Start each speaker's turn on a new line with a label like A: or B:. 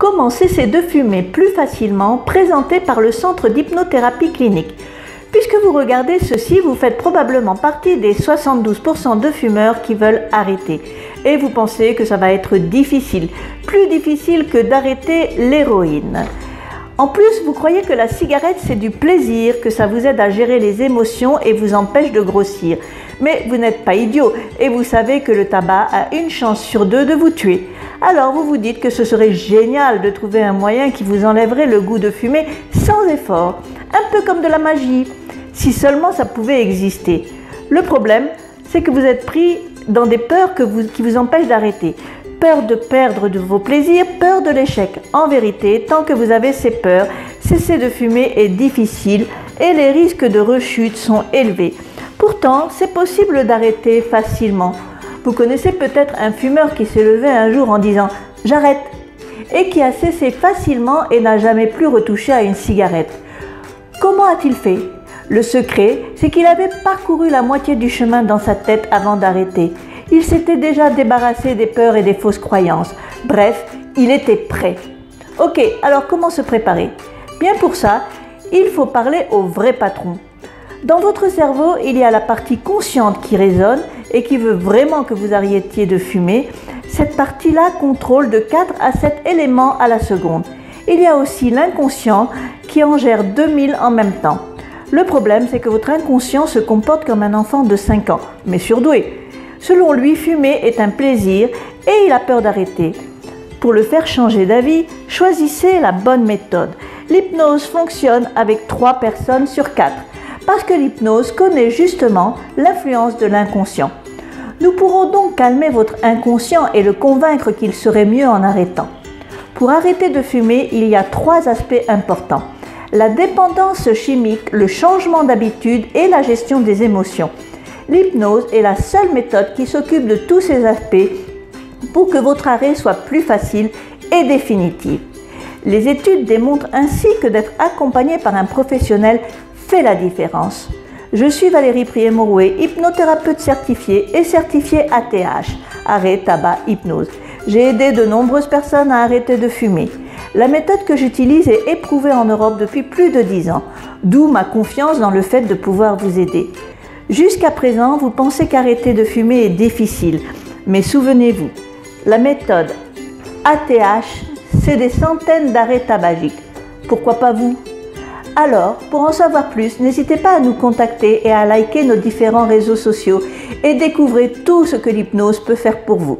A: Comment cesser de fumer plus facilement, présenté par le Centre d'hypnothérapie clinique. Puisque vous regardez ceci, vous faites probablement partie des 72% de fumeurs qui veulent arrêter. Et vous pensez que ça va être difficile, plus difficile que d'arrêter l'héroïne. En plus, vous croyez que la cigarette c'est du plaisir, que ça vous aide à gérer les émotions et vous empêche de grossir. Mais vous n'êtes pas idiot et vous savez que le tabac a une chance sur 2 de vous tuer. Alors vous vous dites que ce serait génial de trouver un moyen qui vous enlèverait le goût de fumer sans effort, un peu comme de la magie, si seulement ça pouvait exister. Le problème, c'est que vous êtes pris dans des peurs qui vous empêchent d'arrêter. Peur de perdre de vos plaisirs, peur de l'échec. En vérité, tant que vous avez ces peurs, cesser de fumer est difficile et les risques de rechute sont élevés. Pourtant, c'est possible d'arrêter facilement. Vous connaissez peut-être un fumeur qui s'est levé un jour en disant « j'arrête » et qui a cessé facilement et n'a jamais plus retouché à une cigarette. Comment a-t-il fait? Le secret, c'est qu'il avait parcouru la moitié du chemin dans sa tête avant d'arrêter. Il s'était déjà débarrassé des peurs et des fausses croyances. Bref, il était prêt. Ok, alors comment se préparer? Bien pour ça, il faut parler au vrai patron. Dans votre cerveau, il y a la partie consciente qui résonne et qui veut vraiment que vous arrêtiez de fumer. Cette partie-là contrôle de 4 à 7 éléments à la seconde. Il y a aussi l'inconscient qui en gère 2000 en même temps. Le problème, c'est que votre inconscient se comporte comme un enfant de 5 ans, mais surdoué. Selon lui, fumer est un plaisir et il a peur d'arrêter. Pour le faire changer d'avis, choisissez la bonne méthode. L'hypnose fonctionne avec 3 personnes sur 4, parce que l'hypnose connaît justement l'influence de l'inconscient. Nous pourrons donc calmer votre inconscient et le convaincre qu'il serait mieux en arrêtant. Pour arrêter de fumer, il y a 3 aspects importants. La dépendance chimique, le changement d'habitude et la gestion des émotions. L'hypnose est la seule méthode qui s'occupe de tous ces aspects pour que votre arrêt soit plus facile et définitif. Les études démontrent ainsi que d'être accompagné par un professionnel fait la différence. Je suis Valérie Prié-Morouet, hypnothérapeute certifiée et certifiée ATH, arrêt, tabac, hypnose. J'ai aidé de nombreuses personnes à arrêter de fumer. La méthode que j'utilise est éprouvée en Europe depuis plus de 10 ans, d'où ma confiance dans le fait de pouvoir vous aider. Jusqu'à présent, vous pensez qu'arrêter de fumer est difficile, mais souvenez-vous, la méthode ATH, c'est des centaines d'arrêts tabagiques. Pourquoi pas vous? Alors, pour en savoir plus, n'hésitez pas à nous contacter et à liker nos différents réseaux sociaux et découvrez tout ce que l'hypnose peut faire pour vous.